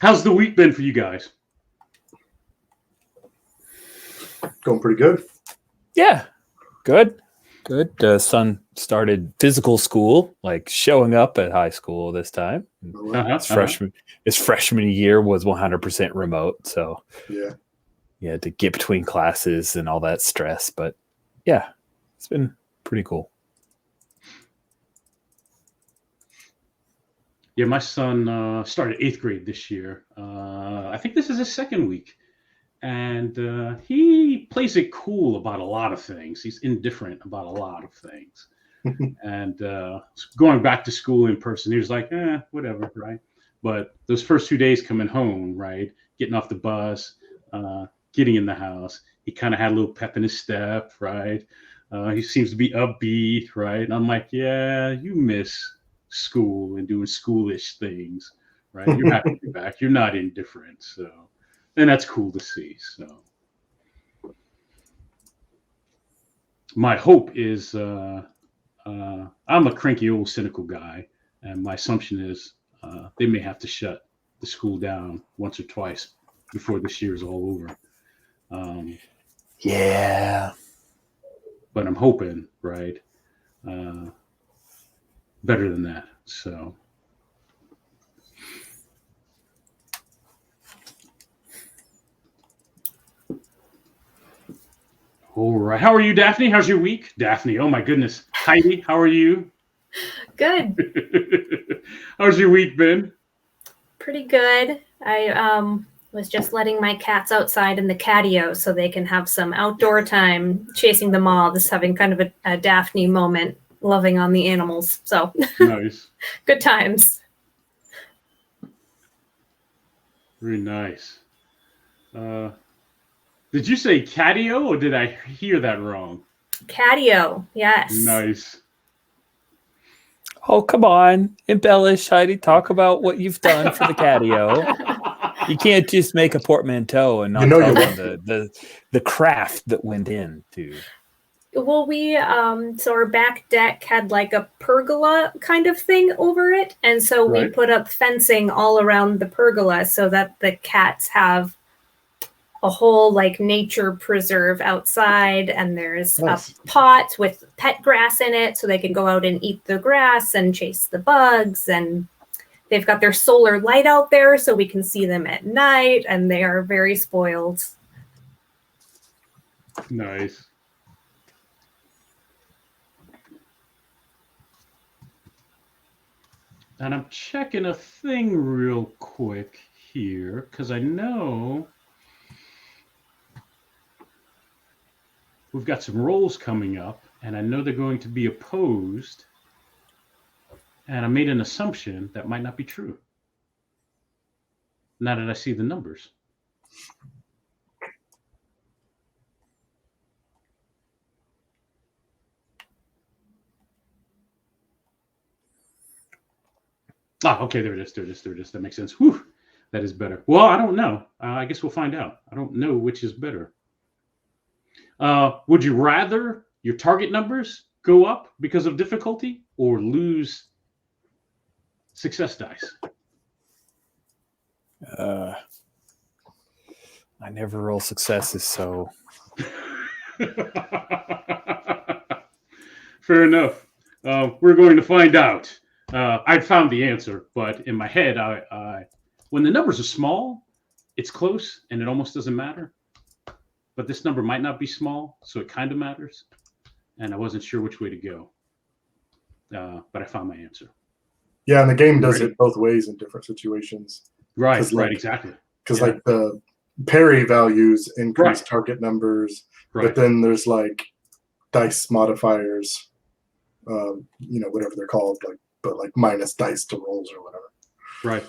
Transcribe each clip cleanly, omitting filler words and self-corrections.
How's the week been for you guys? Going pretty good. Yeah, good. Son started physical school, like showing up at high school this time. His freshman year was 100% remote, so yeah, he had to get between classes and all that stress. But yeah, it's been pretty cool. Yeah, my son started 8th grade this year. I think this is his second week. And he plays it cool about a lot of things. He's indifferent about a lot of things. And going back to school in person, he was like, whatever, right? But those first 2 days coming home, right, getting off the bus, getting in the house, he kind of had a little pep in his step, right? He seems to be upbeat, right? And I'm like, yeah, you miss school and doing schoolish things, right? You're happy to be back. You're not indifferent, so. And that's cool to see. So my hope is I'm a cranky old cynical guy, and my assumption is they may have to shut the school down once or twice before this year is all over. Yeah. But I'm hoping, right, better than that. So. All right. How are you, Daphne? How's your week? Daphne, oh my goodness. Heidi, how are you? Good. How's your week been? Pretty good. I was just letting my cats outside in the catio so they can have some outdoor time chasing them all, just having kind of a Daphne moment, loving on the animals. So nice. Good times. Very nice. Did you say catio or did I hear that wrong? Catio, yes. Nice. Oh, come on. Embellish, Heidi. Talk about what you've done for the catio. You can't just make a portmanteau and not tell them the craft that went into. Well, so our back deck had like a pergola kind of thing over it. And so we put up fencing all around the pergola so that the cats have a whole like nature preserve outside, and there's a pot with pet grass in it so they can go out and eat the grass and chase the bugs, and they've got their solar light out there so we can see them at night, and they are very spoiled. Nice. And I'm checking a thing real quick here because I know we've got some rolls coming up, and I know they're going to be opposed. And I made an assumption that might not be true. Now that I see the numbers. Okay, there it is. That makes sense. Whew, that is better. Well, I don't know. I guess we'll find out. I don't know which is better. Would you rather your target numbers go up because of difficulty or lose success dice? I never roll successes, so. Fair enough. We're going to find out. I found the answer, but in my head, I when the numbers are small, it's close and it almost doesn't matter. But this number might not be small, so it kind of matters. And I wasn't sure which way to go. But I found my answer. Yeah, and the game does it both ways in different situations. Right, exactly. Because like the parry values increase target numbers, but then there's like dice modifiers, whatever they're called, but minus dice to rolls or whatever. Right.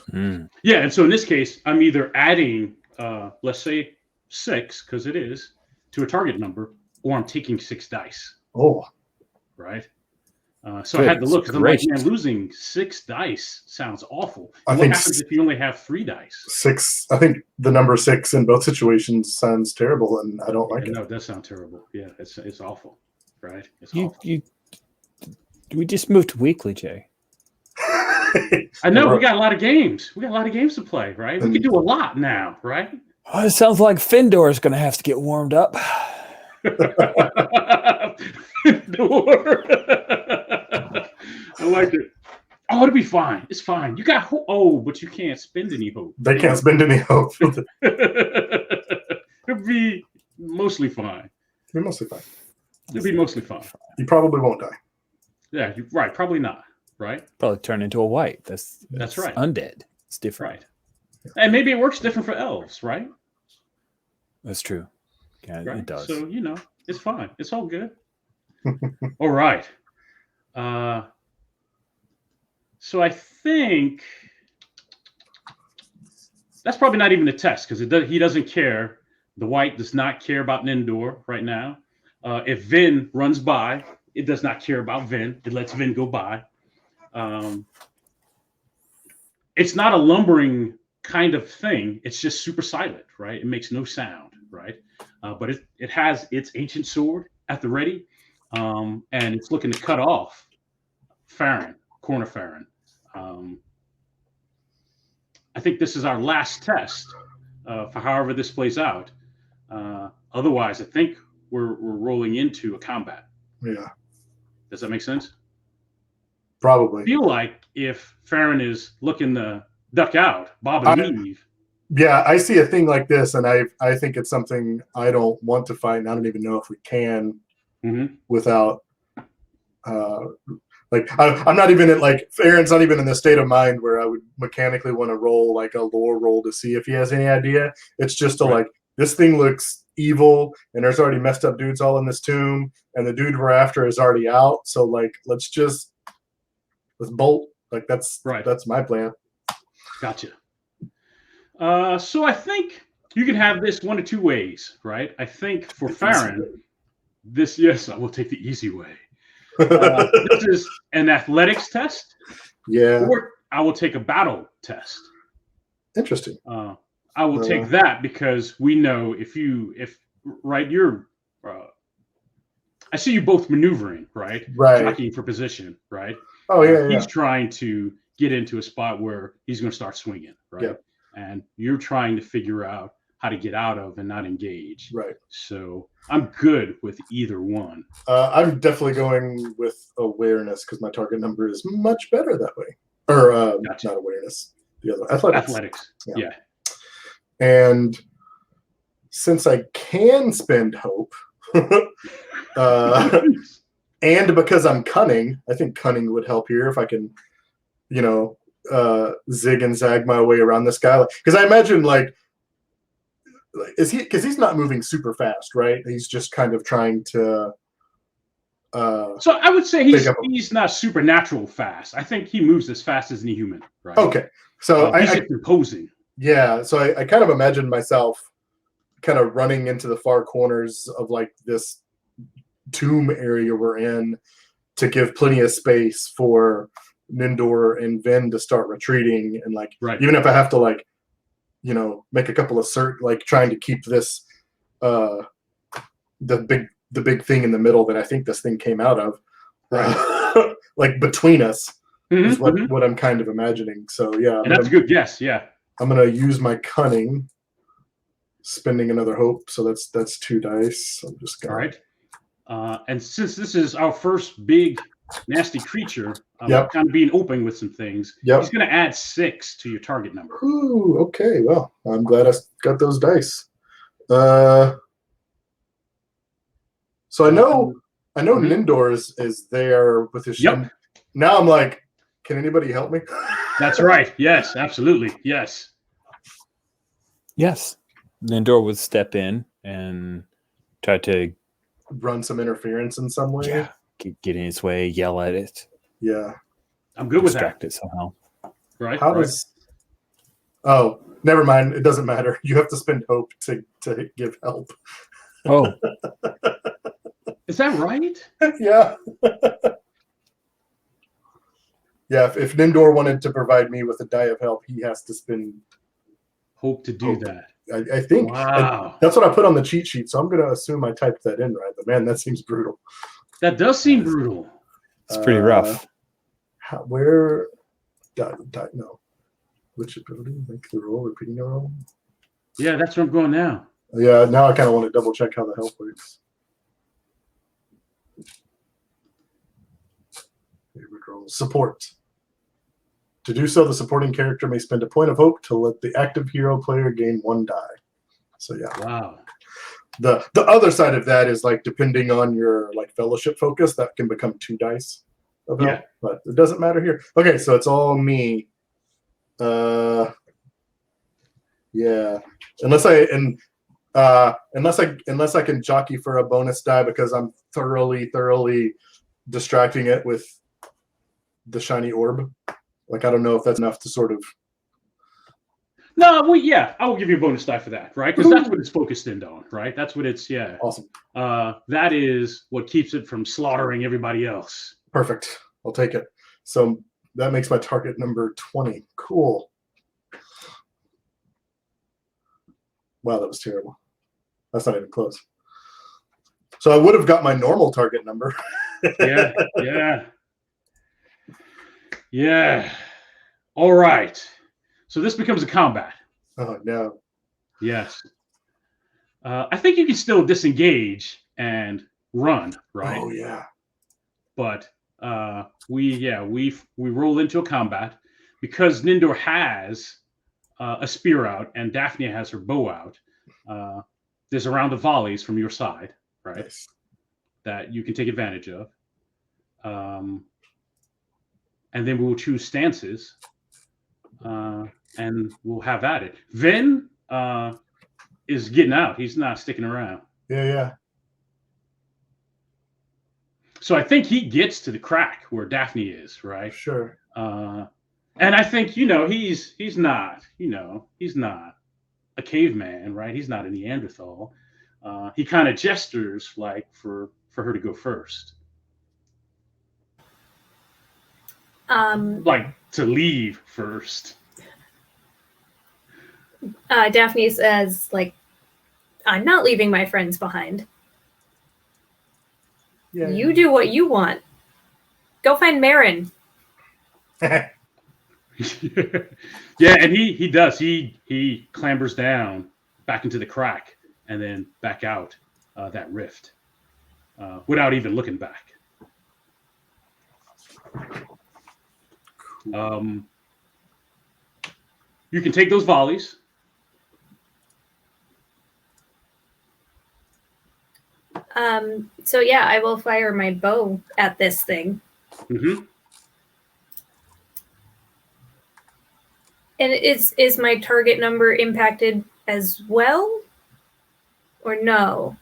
Yeah, and so in this case, I'm either adding, let's say 6, because it is, to a target number, or I'm taking 6 dice. Oh. Right. So I had to look because I'm like, man, losing 6 dice sounds awful. What happens if you only have 3 dice? 6. I think the number 6 in both situations sounds terrible, and I don't like it. No, it does sound terrible. Yeah, it's awful. Right. It's awful. We just moved to weekly, Jay. I know we got a lot of games. We got a lot of games to play, right? We can do a lot now, right? Oh, it sounds like Findor is going to have to get warmed up. Findor. I like it. Oh, it'll be fine. It's fine. You got hope. Oh, but you can't spend any hope. They can't spend any hope. It'll be mostly fine. You're mostly fine. It'll be mostly fine. You probably won't die. Yeah, right. Probably not. Right. Probably turn into a white. That's right. Undead. It's different. Right. And maybe it works different for elves, right? That's true. Yeah, right? It does. So it's fine. It's all good. All right. So I think that's probably not even a test because he doesn't care. The white does not care about Nindor right now. If Vin runs by, it does not care about Vin. It lets Vin go by. It's not a lumbering kind of thing. It's just super silent, right? It makes no sound, right? But it has its ancient sword at the ready, and it's looking to cut off Corner Farron. I think this is our last test for however this plays out. Otherwise, I think we're rolling into a combat. Yeah. Does that make sense? Probably. I feel like if Farron is looking to duck out, Bob and leave. Yeah, I see a thing like this, and I think it's something I don't want to fight, and I don't even know if we can without I'm not even Farron's not even in the state of mind where I would mechanically want to roll like a lore roll to see if he has any idea. It's just this thing looks evil, and there's already messed up dudes all in this tomb, and the dude we're after is already out. So let's bolt. That's my plan. Gotcha. So I think you can have this one of two ways, right? I think for Farron, yes, I will take the easy way. This is an athletics test. Yeah. Or I will take a battle test. Interesting. I will take that because we know if you're I see you both maneuvering, right? Right. Jockeying for position, right? Oh yeah. He's trying to get into a spot where he's going to start swinging, right? Yeah. And you're trying to figure out how to get out of and not engage. Right. So I'm good with either one. I'm definitely going with awareness because my target number is much better that way. Or Gotcha. Not awareness. The other athletics. Yeah. And since I can spend hope, and because I'm cunning, I think cunning would help here if I can, zig and zag my way around this guy. Because I imagine because he's not moving super fast, right? He's just kind of trying to. So I would say he's not supernatural fast. I think he moves as fast as any human, right? Okay, so he's just imposing. Yeah, so I kind of imagine myself kind of running into the far corners of this tomb area we're in to give plenty of space for Nindor and Vin to start retreating, and even if I have to make a couple of trying to keep this the big thing in the middle that I think this thing came out of, between us is what I'm kind of imagining. So yeah, and that's a good guess. Yeah, I'm gonna use my cunning, spending another hope. So that's 2 dice. I'm just gonna. All right. And since this is our first big nasty creature, kind of being open with some things, he's going to add 6 to your target number. Ooh, okay. Well, I'm glad I got those dice. So I know Nindor is there with his shin. Now I'm like, can anybody help me? That's right. Yes, absolutely. Yes. Yes. Nindor would step in and try to run some interference in some way. Yeah. Get in its way, yell at it. Yeah. I'm good with that. Distract it somehow. Right. Oh, never mind. It doesn't matter. You have to spend hope to give help. Oh. Is that right? Yeah. Yeah, if Nindor wanted to provide me with a die of help, he has to spend hope to do that. I think that's what I put on the cheat sheet, so I'm going to assume I typed that in right. But man, that seems brutal. That does seem brutal. It's pretty rough. Where no. Which ability? Make the roll, repeating a roll? Yeah, that's where I'm going now. Yeah, now I kind of want to double check how the health works. Favorite roll. Support. To do so, the supporting character may spend a point of hope to let the active hero player gain 1 die. So yeah. Wow. The other side of that is like depending on your like fellowship focus, that can become 2 dice of help, but it doesn't matter here. Okay, so it's all me. Yeah. Unless I can jockey for a bonus die because I'm thoroughly distracting it with the shiny orb. Like I don't know if that's enough to sort of. No, well, yeah, I will give you a bonus die for that, right? Because that's what it's focused in on, right? That's what it's, yeah. Awesome. That is what keeps it from slaughtering everybody else. Perfect. I'll take it. So that makes my target number 20. Cool. Wow, that was terrible. That's not even close. So I would have got my normal target number. Yeah. All right. So this becomes a combat. Oh, no. Yes. I think you can still disengage and run, right? Oh, yeah. But we roll into a combat because Nindor has a spear out and Daphne has her bow out. There's a round of volleys from your side, right? Nice. That you can take advantage of. And then we will choose stances. And we'll have at it. Vin is getting out. He's not sticking around. Yeah. So I think he gets to the crack where Daphne is, right? Sure. And I think, he's not a caveman, right? He's not a Neanderthal. He kind of gestures like for her to go first. Like to leave first. Daphne says, like, I'm not leaving my friends behind. Yeah. You do what you want. Go find Marin. Yeah, and he does. He clambers down back into the crack and then back out that rift without even looking back. You can take those volleys. So yeah, I will fire my bow at this thing. Mm-hmm. And is my target number impacted as well? Or no?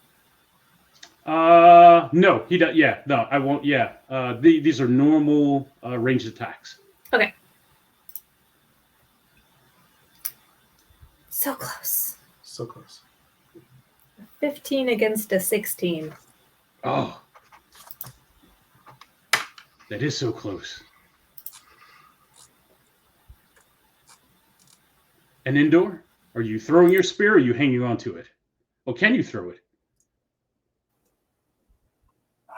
No, he does. Yeah, no, I won't. Yeah, these are normal ranged attacks. Okay. So close. So close. 15 against a 16. Oh, that is so close. And Indoor, are you throwing your spear or are you hanging on to it? Or can you throw it?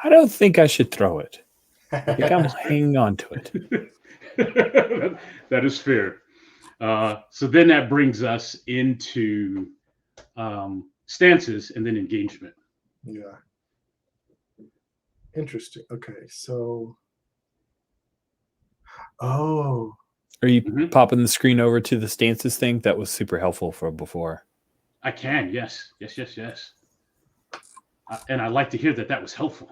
I don't think I should throw it. I think I'm hanging on to it. That is fair. So then that brings us into stances and then engagement. Yeah. Interesting. Okay, so. Oh. Are you popping the screen over to the stances thing? That was super helpful for before. I can, yes. And I'd like to hear that was helpful.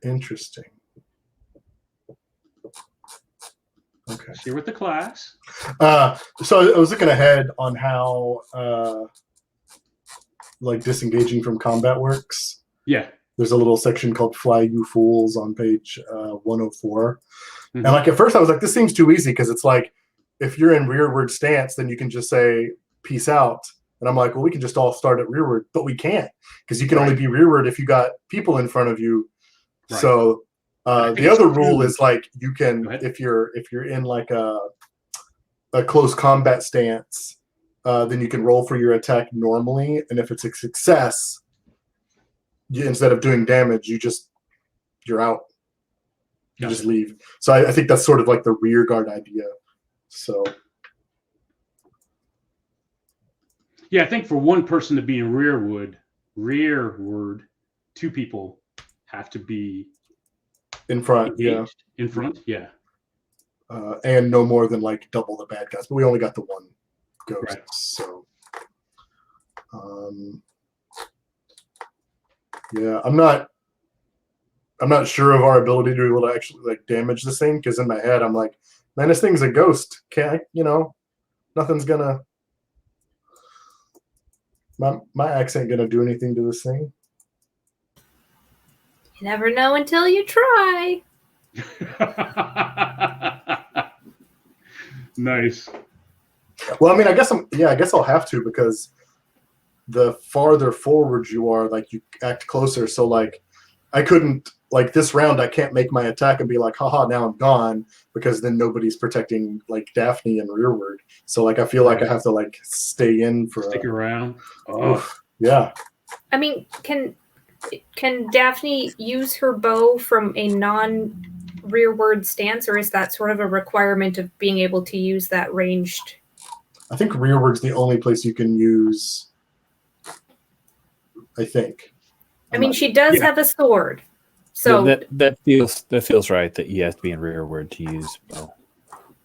Interesting. Okay. Share with the class. So I was looking ahead on how like disengaging from combat works. Yeah. There's a little section called Fly You Fools on page 104. And like at first I was like, this seems too easy because it's like if you're in rearward stance, then you can just say peace out. And I'm like, well, we can just all start at rearward, but we can't because you can only be rearward if you got people in front of you. Right. So the other rule is like you can if you're in like a close combat stance, then you can roll for your attack normally, and if it's a success, instead of doing damage, you're out. You just leave. So I think that's sort of like the rear guard idea. So yeah, I think for one person to be in rearward, 2 people have to be in front, engaged. In front, yeah. And no more than like double the bad guys. But we only got the one ghost, Right. So yeah, I'm not sure of our ability to be able to actually like damage this thing, because in my head I'm like, man, this thing's a ghost. Can't nothing's gonna my axe ain't gonna do anything to this thing. You never know until you try. Nice. Well, I mean, I guess I'll have to, because the farther forward you are, like you act closer. So like I couldn't, like this round I can't make my attack and be like, haha, now I'm gone, because then nobody's protecting like Daphne and rearward. So like I feel like I have to like stay in for stick around. Yeah. I mean, can Daphne use her bow from a non-rearward stance, or is that sort of a requirement of being able to use that ranged? I think rearward's the only place you can use. I think. I mean, she does have a sword, so that feels right. That you have to be in rearward to use bow.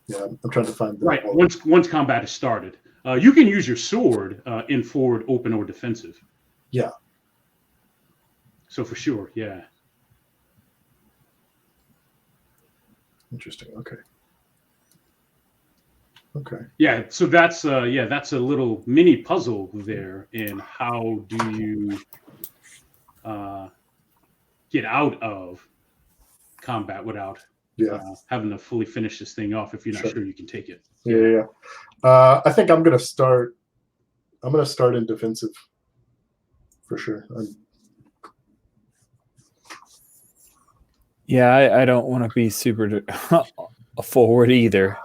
Yeah, I'm trying to find. Right. Once combat is started, you can use your sword in forward, open, or defensive. Yeah. So for sure, yeah. Interesting. Okay. Yeah. So that's a little mini puzzle there in how do you get out of combat without having to fully finish this thing off if you're not sure you can take it. Yeah. I think I'm gonna start in defensive for sure. Yeah, I don't want to be super forward either.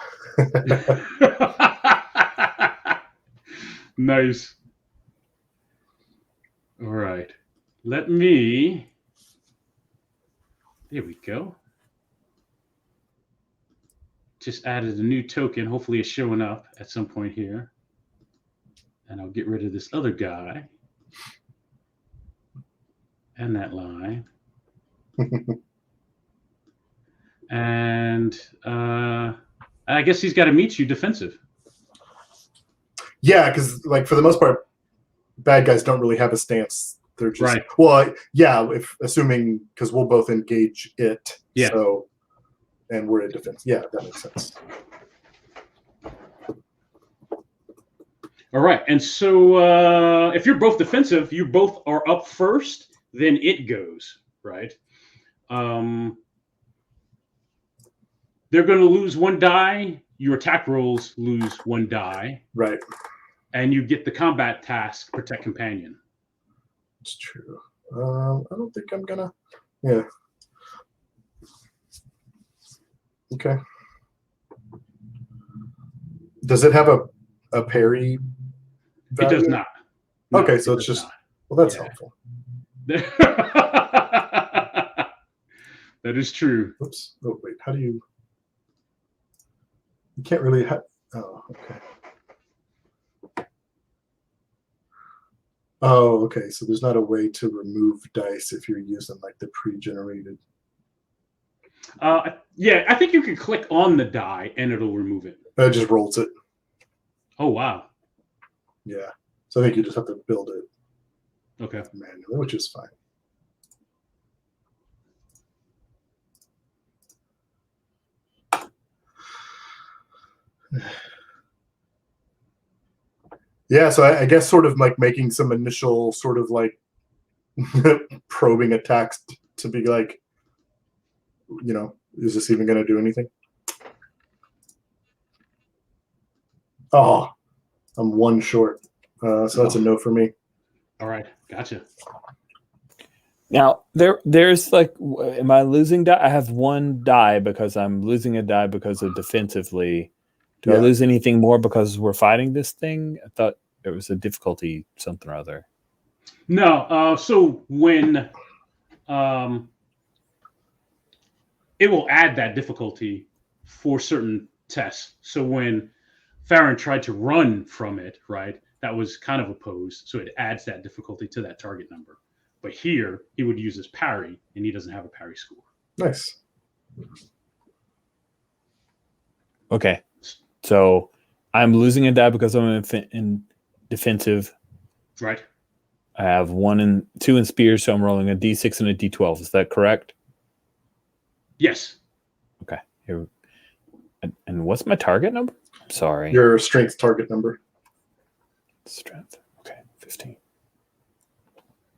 Nice. All right. Let me. There we go. Just added a new token. Hopefully it's showing up at some point here. And I'll get rid of this other guy. And that line. And I guess he's got to meet you defensive. Yeah, because like for the most part, bad guys don't really have a stance. They're just right. Well, yeah, if assuming because we'll both engage it. Yeah. So, and we're in defense. Yeah, that makes sense. All right, and so if you're both defensive, you both are up first. Then it goes right. They're going to lose 1 die. Your attack rolls lose 1 die. Right. And you get the combat task, protect companion. It's true. I don't think I'm gonna. Yeah. Okay. Does it have a parry value? It does not. No, okay, so it's just not. Well, that's helpful. That is true. Oops. Oh wait, how do you? You can't really have. Oh, okay. Oh, okay. So there's not a way to remove dice if you're using like the pre-generated. Yeah, I think you can click on the die and it'll remove it. It just rolls it. Oh wow. Yeah. So I think you just have to build it. Okay. Manually, which is fine. Yeah, so I guess sort of like making some initial sort of like probing attacks to be like, is this even going to do anything? Oh, I'm 1 short. So that's a no for me. All right, gotcha. Now there's like, am I losing die? I have 1 die because I'm losing a die because of defensively. Do I lose anything more because we're fighting this thing? I thought there was a difficulty something or other. No. So when it will add that difficulty for certain tests. So when Farron tried to run from it, right, that was kind of opposed. So it adds that difficulty to that target number. But here, he would use his parry, and he doesn't have a parry score. Nice. Okay. So I'm losing a die because I'm in defensive. Right. I have 1 and 2 in spears, so I'm rolling a d6 and a d12. Is that correct? Yes. Okay. Here. And what's my target number? I'm sorry. Your strength target number. Strength. Okay. 15.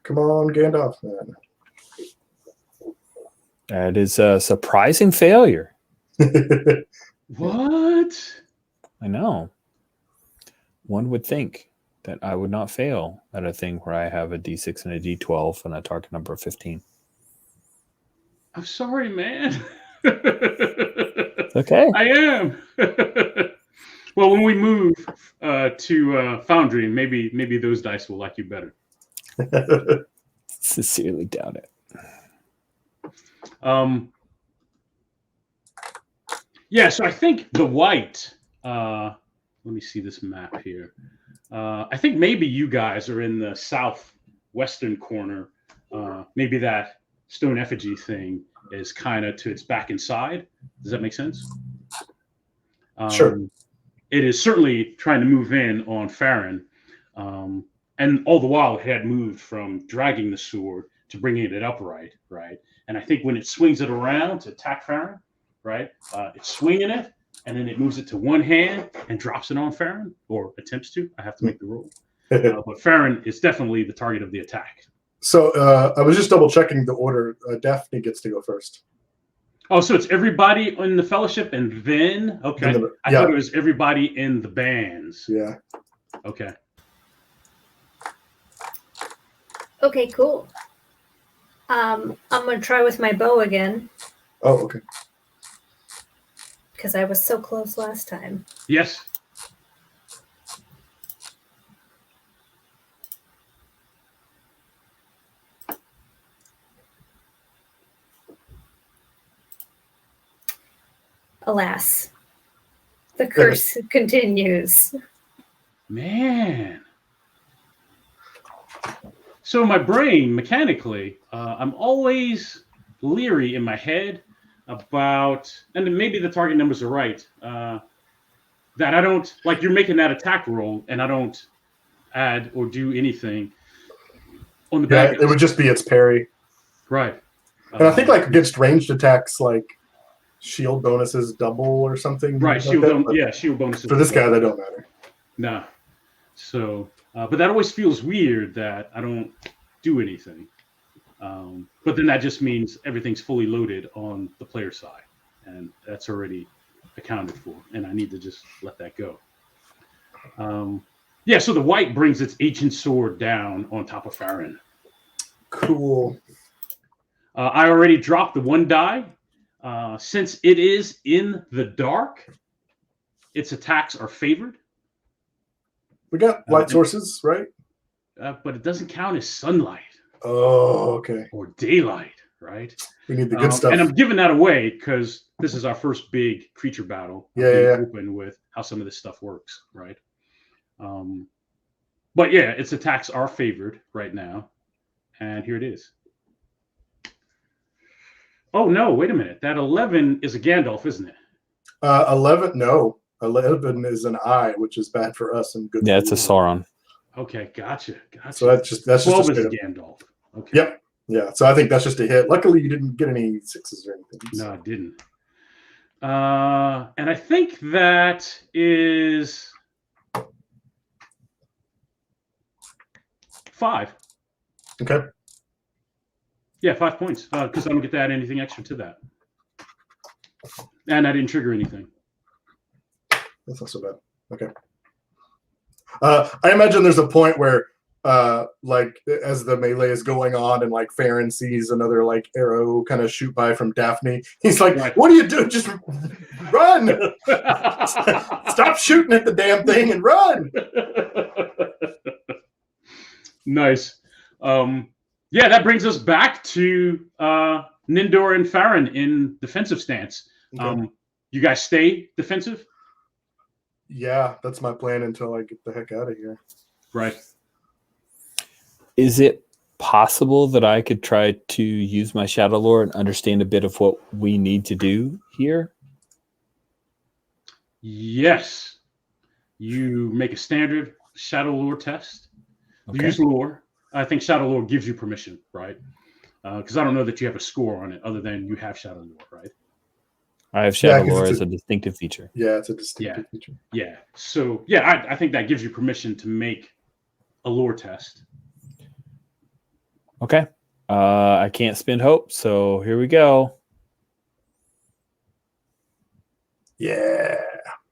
Come on, Gandalf, man. That is a surprising failure. What? I know. One would think that I would not fail at a thing where I have a d6 and a d12 and a target number of 15. I'm sorry, man. Okay. I am. Well, when we move to Foundry, maybe those dice will like you better. Sincerely doubt it. Yeah, so I think the white, let me see this map here. I think maybe you guys are in the southwestern corner. Maybe that stone effigy thing is kind of to its back and side. Does that make sense? Sure. It is certainly trying to move in on Farron. And all the while it had moved from dragging the sword to bringing it upright, right? And I think when it swings it around to attack Farron, right, it's swinging it, and then it moves it to one hand and drops it on Farron, or attempts to. I have to make the roll. But Farron is definitely the target of the attack. So I was just double checking the order. Daphne gets to go first. Oh, so it's everybody in the fellowship and then, okay. I thought it was everybody in the bands. Yeah. Okay. Okay, cool. I'm going to try with my bow again. Oh, okay. Because I was so close last time. Yes. Alas, the curse continues. Man. So my brain, mechanically, I'm always leery in my head about, and maybe the target numbers are right, that I don't, like you're making that attack roll and I don't add or do anything on the back. Yeah, it would just be its parry. Right. And I think like against ranged attacks, like shield bonuses double or something. Right, like that, shield bonuses. For this guy, they don't matter. Nah. So, but that always feels weird that I don't do anything. But then that just means everything's fully loaded on the player side, and that's already accounted for, and I need to just let that go. Yeah, so the white brings its ancient sword down on top of Farron. Cool. I already dropped the one die. Since it is in the dark, its attacks are favored. We got light sources, right? But it doesn't count as sunlight. Oh, okay. Or daylight, right? We need the good stuff. And I'm giving that away because this is our first big creature battle. Yeah. Open with how some of this stuff works, right? But yeah, its attacks are favored right now. And here it is. Oh, no, wait a minute. That 11 is a Gandalf, isn't it? 11, no. 11 is an eye, which is bad for us and good. Yeah, it's a Sauron. Okay, gotcha. So that's just 12 is Gandalf. Okay. Yep. Yeah. So I think that's just a hit. Luckily, you didn't get any sixes or anything. So. No, I didn't. And I think that is 5. Okay. Yeah, 5 points. Because I don't get to add anything extra to that. And I didn't trigger anything. That's not so bad. Okay. I imagine there's a point where, like, as the melee is going on and, like, Farron sees another, like, arrow kind of shoot by from Daphne. He's like, right. What are you doing? Just run! Stop shooting at the damn thing and run! Nice. Yeah, that brings us back to Nindor and Farron in defensive stance. Okay. You guys stay defensive? Yeah, that's my plan until I get the heck out of here. Right. Is it possible that I could try to use my shadow lore and understand a bit of what we need to do here? Yes. You make a standard shadow lore test. You Okay. use lore. I think shadow lore gives you permission, right? Because I don't know that you have a score on it other than you have shadow lore, right? I have shadow 'cause lore it's as a distinctive feature. Yeah, it's a distinctive feature. Yeah. So, yeah, I think that gives you permission to make a lore test. Okay. I can't spend hope, so here we go. Yeah.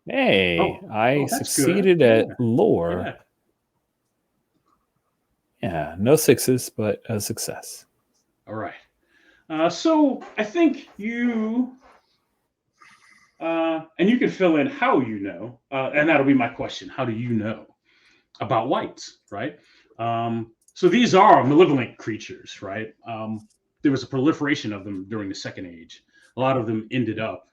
Hey, I that's succeeded good. at lore. Yeah, no sixes, but a success. All right. So I think you, and you can fill in how you know, and that'll be my question. How do you know about whites, right? So these are malevolent creatures, right? There was a proliferation of them during the Second Age. A lot of them ended up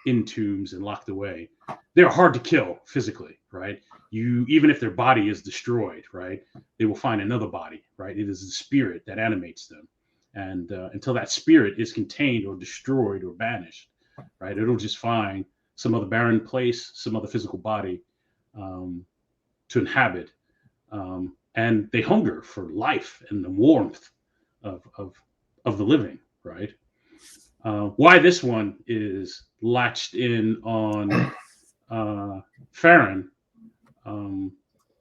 in tombs and locked away. They're hard to kill physically, right? Even if their body is destroyed, right, they will find another body, right? It is the spirit that animates them. And until that spirit is contained or destroyed or banished, right, it'll just find some other barren place, some other physical body to inhabit. And they hunger for life and the warmth of the living, right? Why this one is latched in on Farron, I'm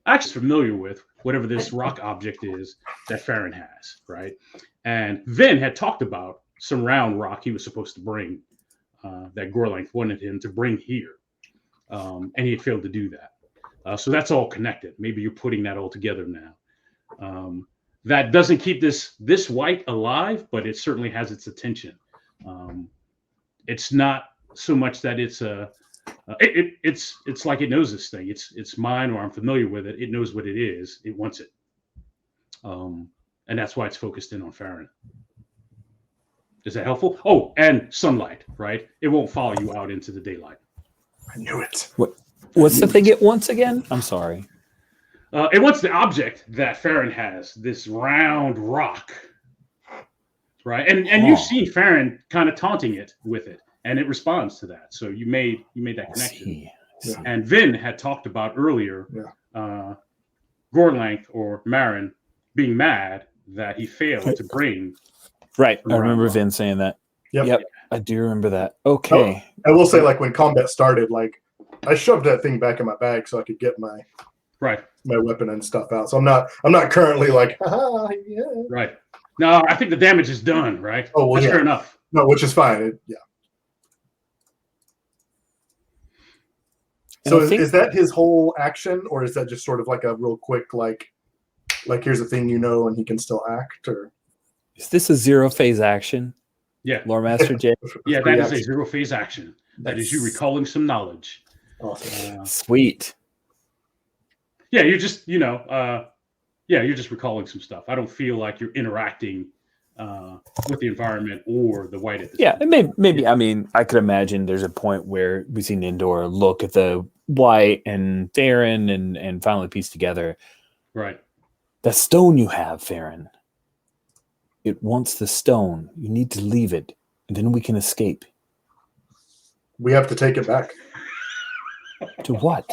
actually familiar with whatever this rock object is that Farron has, right? And Vin had talked about some round rock he was supposed to bring that Gorlangth wanted him to bring here. And he had failed to do that. So that's all connected. Maybe you're putting that all together now. That doesn't keep this white alive, but it certainly has its attention. It's not so much that it's like it knows this thing. It's mine, or I'm familiar with it. It knows what it is. It wants it, and that's why it's focused in on Farron. Is that helpful? Oh, and sunlight, right? It won't follow you out into the daylight. I knew it. What's the thing it wants again? I'm sorry. It wants the object that Farron has, this round rock, right? And you've seen Farron kind of taunting it with it, and it responds to that. So you made that connection. I see. And Vin had talked about earlier, Gorlangth or Marin being mad that he failed to bring. Right, I remember Vin saying that. Yep, I do remember that. Okay. I will say, like, when combat started, like, I shoved that thing back in my bag so I could get my weapon and stuff out. So I'm not currently like, yeah. Right. No, I think the damage is done, right? Oh, well, that's fair enough. No, which is fine. So is that his whole action, or is that just sort of like a real quick, like here's a thing and he can still act? Or is this a zero phase action? Yeah. Lore Master J? Yeah, that is a zero phase action. That is you recalling some knowledge. Awesome. Sweet. Yeah, you're just, you're just recalling some stuff. I don't feel like you're interacting with the environment or the white at this point. Maybe. I mean, I could imagine there's a point where we see Nindor look at the white and Farron and finally piece together. Right. The stone you have, Farron. It wants the stone. You need to leave it, and then we can escape. We have to take it back. To what?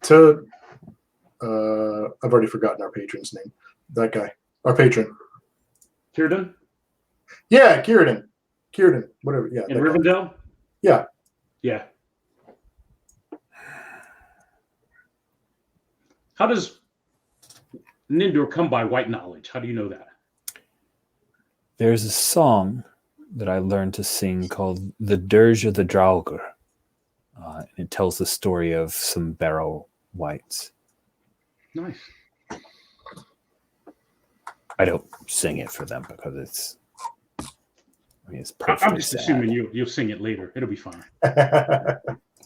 To I've already forgotten our patron's name. That guy. Our patron. Kierden? Yeah, Kierden. Whatever. Yeah. In Rivendell? Yeah. Yeah. How does Nindor come by white knowledge? How do you know that? There's a song that I learned to sing called The Durge of the Draugr. It tells the story of some barrow whites. Nice. I don't sing it for them because it's perfect. I'm just assuming you'll sing it later. It'll be fine.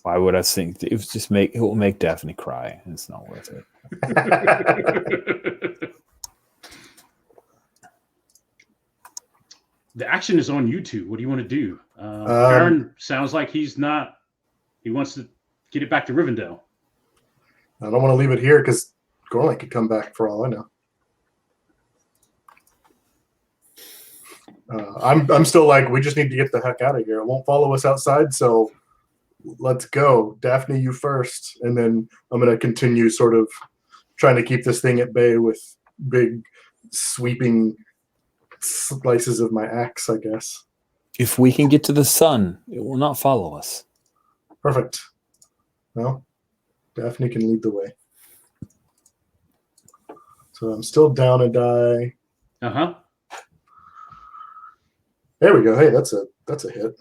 Why would I sing? It will make Daphne cry. It's not worth it. The action is on YouTube. What do you want to do? Aaron sounds like he's not. He wants to get it back to Rivendell. I don't want to leave it here because Gorlin could come back for all I know. I'm still like, we just need to get the heck out of here. It won't follow us outside, so let's go. Daphne, you first, and then I'm going to continue sort of trying to keep this thing at bay with big sweeping slices of my axe, I guess. If we can get to the sun, it will not follow us. Perfect. Well, Daphne can lead the way. So I'm still down a die. Uh-huh. There we go. Hey, that's a hit.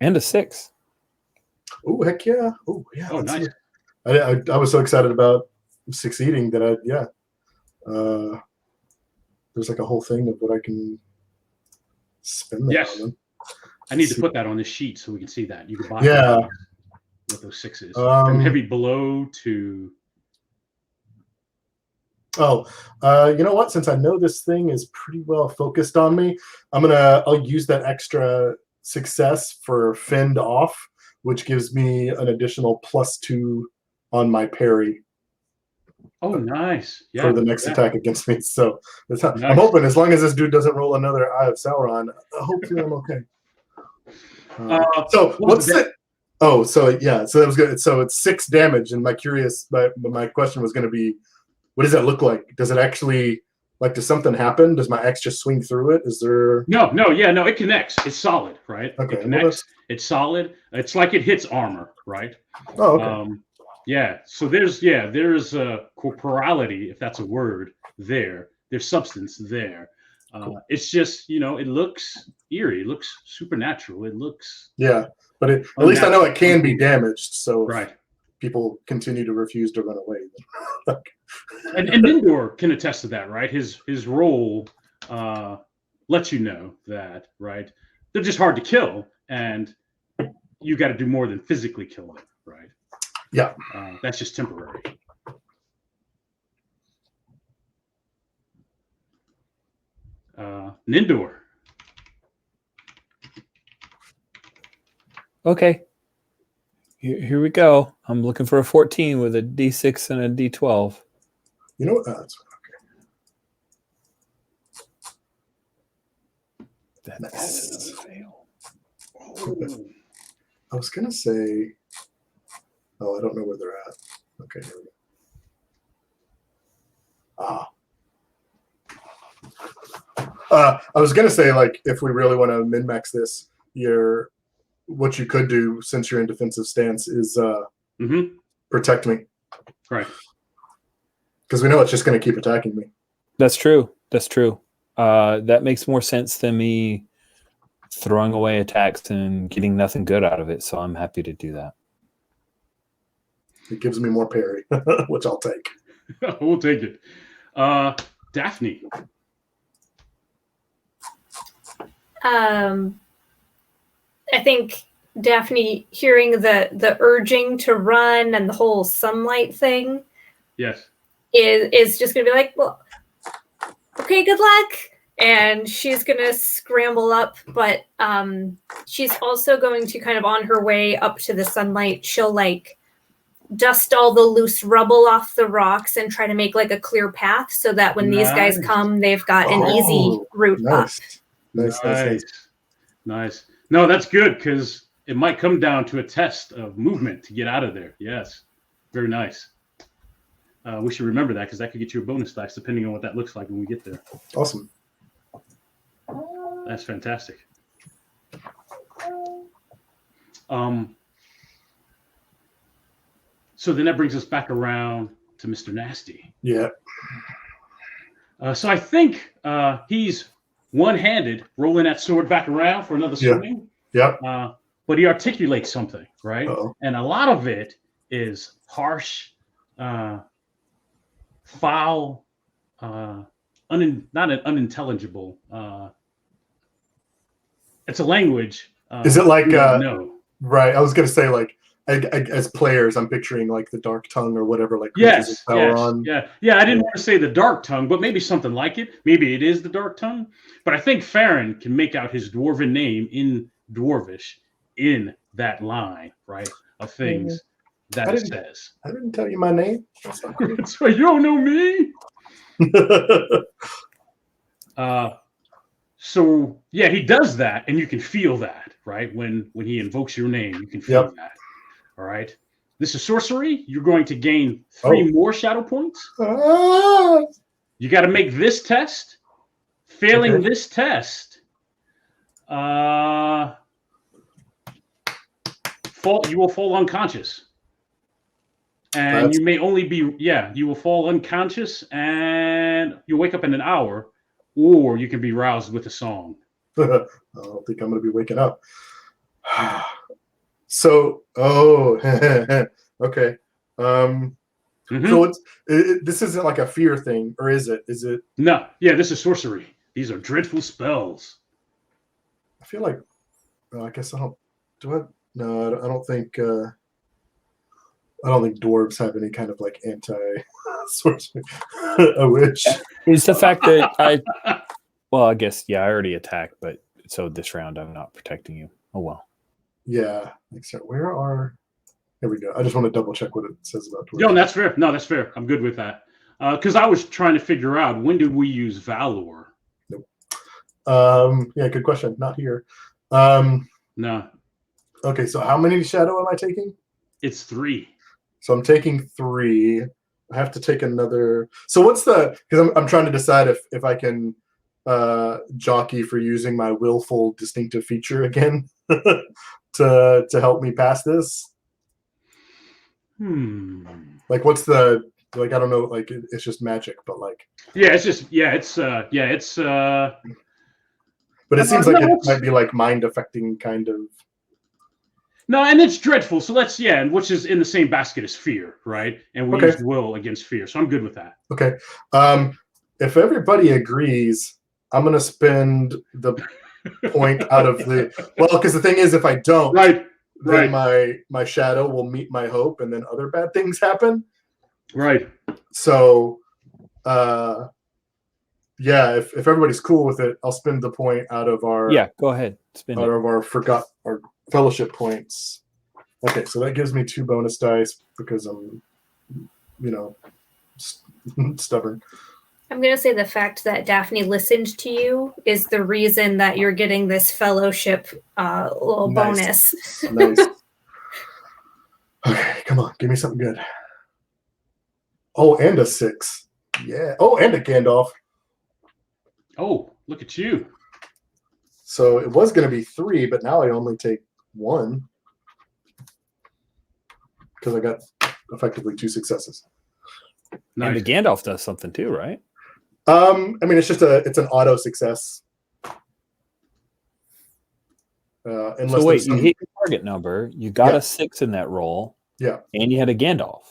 And a 6. Oh, heck yeah. Oh, yeah. Oh, nice. I was so excited about succeeding that there's like a whole thing of what I can spend that on. I need to put that on this sheet so we can see that. You can buy with those 6s. From heavy blow to... Oh, you know what? Since I know this thing is pretty well focused on me, I'll use that extra success for fend off, which gives me an additional +2 on my parry. Oh, nice. Yeah. For the next attack against me. So I'm hoping as long as this dude doesn't roll another Eye of Sauron, hopefully I'm okay. So what's it? Oh, so yeah, so that was good. So it's 6 damage, and my question was going to be, what does that look like? Does it actually, like, does something happen? Does my axe just swing through it? Is there... No, it connects. It's solid, right? Okay. It connects. It's solid. It's like it hits armor, right? Oh, okay. Yeah. So there's corporality, if that's a word, there. There's substance there. Cool. It's just, it looks eerie. It looks supernatural. It looks... Yeah, but at least I know it can be damaged, so... Right. People continue to refuse to run away. and Nindor can attest to that, right? His role lets you know that, right? They're just hard to kill, and you got to do more than physically kill them, right? Yeah. That's just temporary. Nindor. Okay. Here we go. I'm looking for a 14 with a D6 and a D12. You know what? That's okay. That's a fail. Oh. I was going to say... Oh, I don't know where they're at. Okay, here we go. I was going to say, like, if we really want to min-max this, what you could do, since you're in defensive stance, is protect me. Right. Because we know it's just going to keep attacking me. That's true. That makes more sense than me throwing away attacks and getting nothing good out of it, so I'm happy to do that. It gives me more parry, which I'll take. We'll take it. Daphne. I think Daphne, hearing the urging to run and the whole sunlight thing, yes, is just going to be like, well, okay, good luck. And she's going to scramble up, but she's also going to kind of on her way up to the sunlight, she'll like dust all the loose rubble off the rocks and try to make like a clear path so that when these guys come, they've got an easy route up. Nice. No, that's good, because it might come down to a test of movement to get out of there. Yes. Very nice. We should remember that, because that could get you a bonus dice depending on what that looks like when we get there. Awesome. That's fantastic. So then that brings us back around to Mr. Nasty. Yeah. So I think he's one-handed, rolling that sword back around for another swing. Yeah. But he articulates something, right? Uh-oh. And a lot of it is harsh, foul, not an unintelligible. It's a language. Is it like no? Right. I was gonna say, like, as players, I'm picturing like the Dark Tongue or whatever, like yes, Sauron. yeah. I didn't want to say the Dark Tongue, but maybe something like it. Maybe it is the Dark Tongue. But I think Farron can make out his dwarven name in Dwarvish in that line, right, of things that it says. I didn't tell you my name. That's why you don't know me. So yeah, he does that, and you can feel that, right? When he invokes your name, you can feel that. All right. This is sorcery. You're going to gain 3 more shadow points. You got to make this test. Failing this test, you will fall unconscious. And you may only be, you will fall unconscious and you'll wake up in an hour, or you can be roused with a song. I don't think I'm going to be waking up. So, okay. So this isn't like a fear thing, or is it? Is it? No. Yeah, this is sorcery. These are dreadful spells. I feel like, I guess I don't. No, I don't think. I don't think dwarves have any kind of like anti-sorcery. A witch. It's the fact that I guess I already attacked, but so this round I'm not protecting you. Oh well. Yeah. So here we go. I just want to double check what it says about dwarves. No, that's fair. No, that's fair. I'm good with that. Because I was trying to figure out, when did we use Valor? Nope. Yeah, good question. Not here. No. Okay, so how many shadow am I taking? It's 3. So I'm taking 3. I have to take another. So what's because I'm trying to decide if I can jockey for using my willful distinctive feature again to help me pass this. Like what's I don't know, like it's just magic, but like but it seems like it might be like mind affecting kind of. No, and it's dreadful. So let's which is in the same basket as fear, right? And we used will against fear, so I'm good with that. Okay, if everybody agrees, I'm gonna spend the point out of because the thing is, if I don't, then my shadow will meet my hope, and then other bad things happen. Right. So, if everybody's cool with it, I'll spend the point out of our go ahead, spend out of our fellowship points. Okay, so that gives me 2 bonus dice because I'm, stubborn. I'm going to say the fact that Daphne listened to you is the reason that you're getting this fellowship little bonus. Nice. Okay, come on, give me something good. Oh, and a 6. Yeah. Oh, and a Gandalf. Oh, look at you. So it was going to be 3, but now I only take 1 because I got effectively 2 successes. Nice. And the Gandalf does something too, right? I mean, it's an auto success. So wait, you hit your target number. You got a 6 in that roll. Yeah. And you had a Gandalf.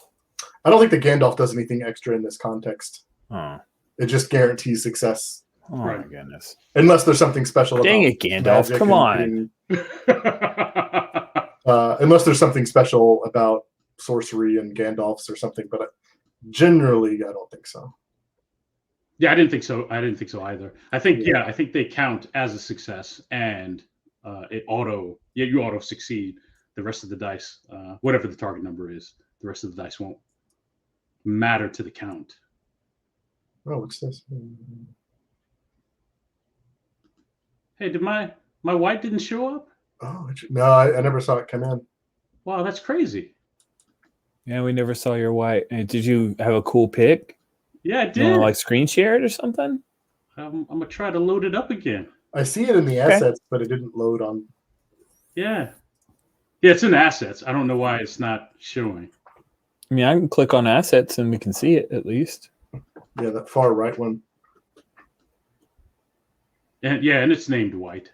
I don't think the Gandalf does anything extra in this context. Oh. It just guarantees success. Oh my goodness! Unless there's something special. Dang it, Gandalf! Come on. Unless there's something special about sorcery and Gandalfs or something, but generally, I don't think so. Yeah, I didn't think so. I didn't think so either. I think I think they count as a success, and you auto succeed. The rest of the dice, whatever the target number is, the rest of the dice won't matter to the count. Oh, what's this? Hey, did my white didn't show up? Oh no, I never saw it come in. Wow, that's crazy. Yeah, we never saw your white. Did you have a cool pic? Yeah, I did. You want to like screen share it or something? I'm gonna try to load it up again. I see it in the assets, but it didn't load on. Yeah, it's in assets. I don't know why it's not showing. I mean, I can click on assets and we can see it at least. Yeah, that far right one. And it's named White.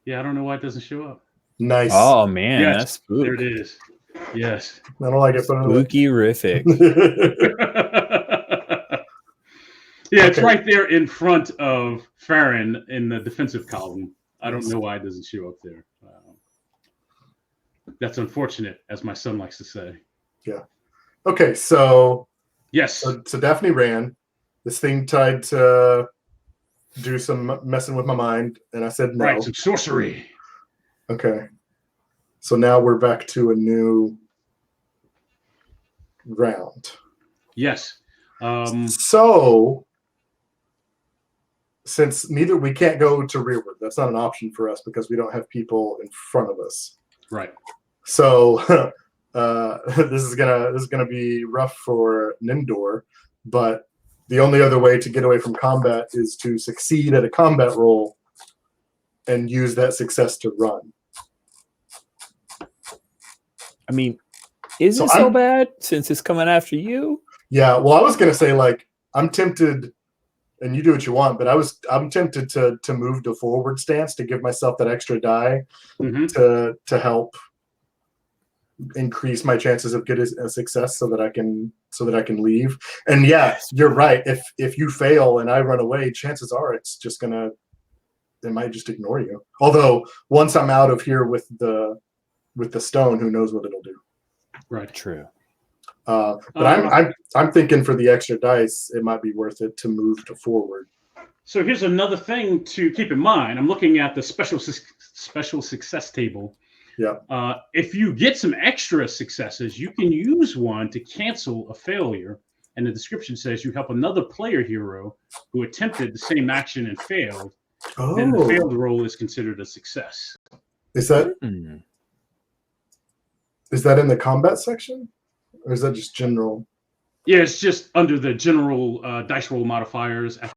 Yeah, I don't know why it doesn't show up. Nice. Oh man, that's spooky. There it is. Yes. I don't like it. Spooky-rific. Yeah, it's right there in front of Farron in the defensive column. I don't know why it doesn't show up there. That's unfortunate, as my son likes to say. Yeah. Okay, so yes. So Daphne ran. This thing tried to do some messing with my mind, and I said no. Right, some sorcery. Okay. So now we're back to a new round. Yes. So since we can't go to rearward, that's not an option for us because we don't have people in front of us. Right. So this is gonna be rough for Nindor, but the only other way to get away from combat is to succeed at a combat roll and use that success to run. I mean, is it so bad since it's coming after you? Yeah, well, I was gonna say, like, I'm tempted, and you do what you want, but I'm tempted to move to forward stance to give myself that extra die to help increase my chances of getting a success so that I can leave. And yeah, you're right. If you fail and I run away, chances are it might just ignore you. Although once I'm out of here with the stone, who knows what it'll do. Right. True. But I'm thinking for the extra dice, it might be worth it to move to forward. So here's another thing to keep in mind. I'm looking at the special success table. Yeah. If you get some extra successes, you can use one to cancel a failure. And the description says you help another player hero who attempted the same action and failed. Oh. Then the failed roll is considered a success. Is that in the combat section? Or is that just general? Yeah, it's just under the general dice roll modifiers at